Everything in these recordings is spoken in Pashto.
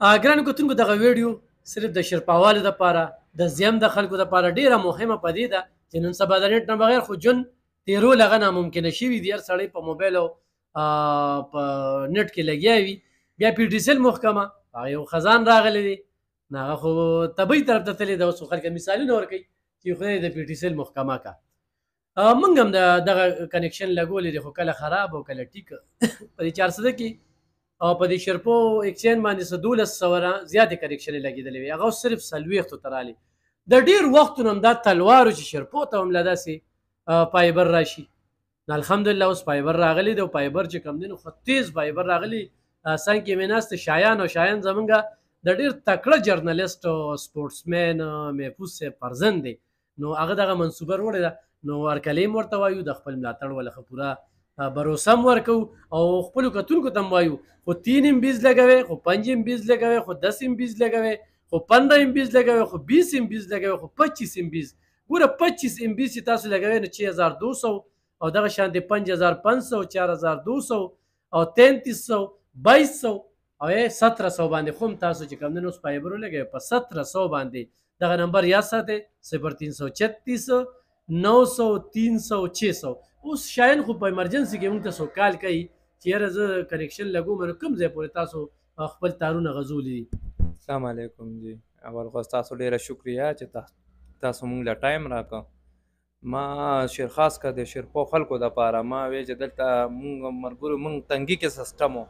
ګرانو کتونکو دغه ویډیو صرف د شرپاوالو دپاره د زیم د خلکو دپاره ډیره مهمه پدې ده چې نن سبا د نېټ نه بغیر خو ژوند تېرول هغه ناممکنه شوي دي. هر سړی په موبایل او په نېټ کې لګیا وي. بیا پی ډي سیل محکمه هغه یو خزان راغلی دی، نو هغه خو طبیعي طرف ته تللی ده. اوس خو خلک مثالونه ورکوي چې خدای د پی ډي سیل محکمه کا. موږ هم دغه کنیکشن لګولی دی، خو کله خراب او کله ټیک. په دې 400 کې او په دې شرپو اکسچینج باندې څه 1200 زیاتې کنیکشنې لګېدلې وي، هغه اوس صرف 40 ته رالي. د ډېر وختونو هم دا تلوار و چې شرپو ته هم له داسې فایبر راشي. نو الحمدلله اوس فایبر راغلی دی او فایبر چې کوم دی نو خو تیز فایبر راغلی. څنګ کې مې ناست شایان او شایان زمونږ د ډېر تکړه جرنلیسټ او سپورټسمین محفوظ صاحب فرزند دی. نو هغه دغه منصوبه وروړې ده، نو هرکلی هم ورته وایو د خپل ملاتړ ولخه پوره भरोसा هم ورکو او خپلو کتونکو ته هم وایو خو 3 MBs لګوئ، خو 5 MBs لګوئ، خو 10 MBs لګوئ، خو 15 MBs لګوئ، خو 20 MBs لګوئ، خو 25 MBs. ګوره 25 MBs چې تاسو لګوئ نو 6200 او دغه شانتې 5500 4200 او 3300 2200 او 1700 باندې خو هم تاسو چې کوم دی نو اوس فایبر ولګوئ په 1700 باندې. دغه نمبر یاد ساتئ 0336 900 300 600. اوس شاین خو په ایمرجنسي کې موږ ته څوک کال کوي چې یاره زه کنیکشن لګوم نو کوم ځای پورې تاسو خپل تارونه غځولي دي. السلام علیکم جی. اول خو تاسو ډیره شکریه چې تاسو موږ له ټایم راکړه. ما خاص کر د شرپو خلکو دپاره ما وی چې دلته موږ ملګرو موږ تنګي کې سیسټم و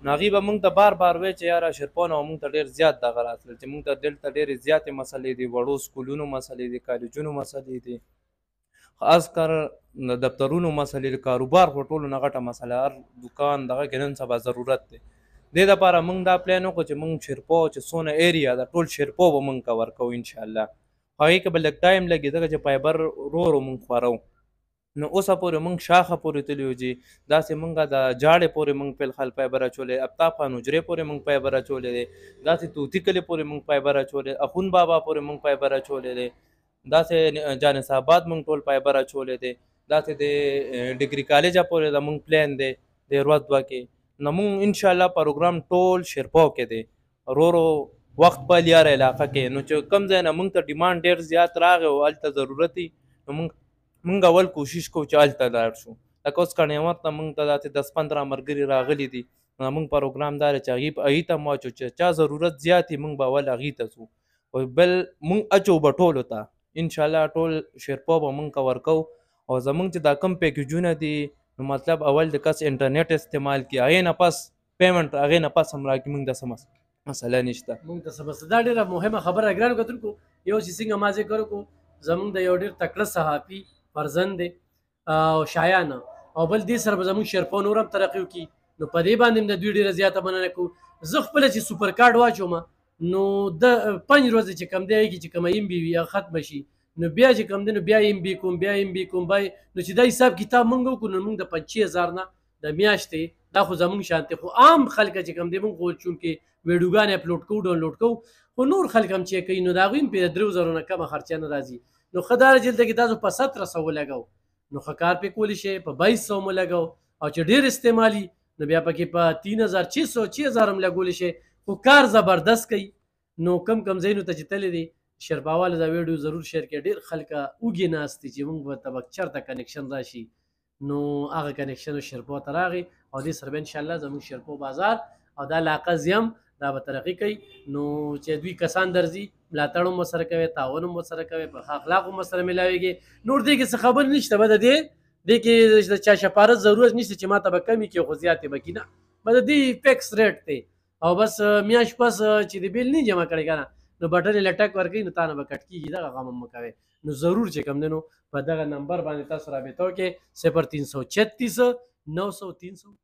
نو هغوی به موږ ته بار بار وی چې یاره شرپو نه موږ ته ډېر زیات دغه راتلل چې موږ ته دلته ډېرې زیاتې مسلې دي، وړو سکولونو مسلې دي، کالجونو مسلې دي، خاص کر د دفترونو مسلې، د کاروبار خو ټولو نه غټه مسله، هر دوکان دغه کې نن سبا ضرورت دی. دې دپاره موږ دا پلان وکړو چې موږ شرپو چې څونه ایریا ده ټول شرپو به موږ کور کوو انشاءالله. هغې کې به لږ ټایم لګي ځکه چې فایبر ورو ورو موږ خورو. نو اوسه پورې موږ شاخه پورې تللي وو جي، داسې موږ د جاړې پورې موږ فلحال فایبر اچولی، افتاب خان حجرې پورې موږ فایبر اچولی دی، داسې طوطي کلي پورې موږ فایبر اچولی، اخون بابا پورې موږ فایبر اچولی دی، داسې جانس آباد موږ ټول فایبر اچولی دی، داسې د ډګري کالجه پورې زموږ پلان دی د ورځ دوه کې. نو موږ انشاءالله پروګرام ټول شرپو کې دی ورو ورو وخت په لیاره علاقه کې. نو چې کوم ځای نه موږ ته ډیمانډ ډېر زیات راغی او هلته ضرورت وي نو موږ اول کوشش کوو چې هلته لاړ شو. لکه اوس کنیوت ته موږ ته داسې 10-15 ملګري راغلي دي. نو موږ پروګرام دا دی چې هغوی ته مو اچو چې چا ضرورت زیات وي موږ به اول هغوی ته ځو، بل موږ اچو به ټولو ته انشاءالله. ټول شرپو به موږ کور کوو او زموږ چې دا کم پیکیجونه دي نو مطلب اول د کس انټرنیټ استعمال کړي، هغې نه پس پیمنټ هغې نه پس هم راکړي، موږ داسې مسله نشته. موږ ته څه مسله دا ډېره مهمه خبره ده ګرانو کتونکو. یو چې څنګه ما ذکر وکړو زموږ د یو ډېر تکړه صحافي فرزند دی او شایان، او بل دې سره به زموږ شرپو نور هم ترقي وکړي. نو په دې باندې هم د دوی ډېره زیاته مننه کوو. زه خپله چې سوپر کارډ واچوم نو د 5 ورځې چې کوم دی هغې کې چې کومه MB وي هغه ختمه شي نو بیا چې کوم دی نو بیا MB کوم بیا MB کوم نو چې دا حساب کتاب موږ وکړو نو موږ د 50,000 نه د میاشتې دا خو زموږ شانتې خو عام خلک چې کوم دی موږ خو چونکې ویډیوګانې اپلوډ کوو ډاونلوډ کوو خو نور خلک هم چې کوي نو د هغوی هم پرې 3,000 نه کمه خرچه نه راځي. نو ښه دا چې دلته کې تاسو په 1700 ولګوو نو ښه کار پرې کولی شئ، په 2200 مو لګوو او چې ډېر استعمالي نو بیا پکې په 3,600 هم لګولی شئ، خو کار زبردست کوي. نو کم ځایونو ته چې تللی دی شرپاواله دا ویډیو ضرور شیر کړئ. ډېر خلکه اوږې ناست دي چې موږ به ته به چېرته کنیکشن راشي نو هغه کنیکشن شرپو ته راغی او دې سره به انشاءالله زموږ شرپو بازار او دا علاقه زیم دا به ترقي کوي. نو چې دوی کسان درځي ملاتړ هم ورسره کوي، تعاون هم ورسره کوي، په ښه اخلاقو هم ورسره میلاویږي. نور دې کې څه خبرې نشته، به د دې کې د چا شفارت ضرورت نشته چې ما ته به کمې کړي خو زیاتې به کړي نه، به د دې فکس ریټ دی او بس میاشت پس چې د بیل نه جمع کړی که نه نو بټن یې لټک ورکوي نو تا نه به کټ کېږي. دغه غم هم مه کوئ. نو ضرور چې کوم دی نو په دغه نمبر باندې تاسو رابطه وکړئ 0336 900 300.